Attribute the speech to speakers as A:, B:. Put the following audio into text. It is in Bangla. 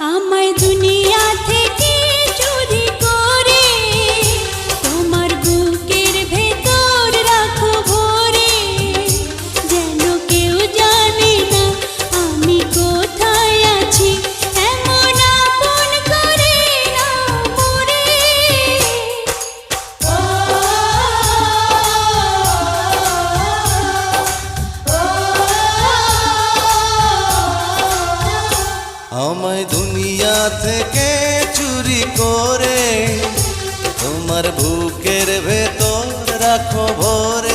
A: আমায় দুনিয়া থেকে চুরি করে তোমার বুকের ভেতর রাখো ভরে, যেন কেউ জানে না আমি কোথায় আছি, এমন আপন করে নাও মোরে।
B: আমায় দুনিয়া থেকে চুরি করে তোমার বুকের ভেতর রাখো ভরে,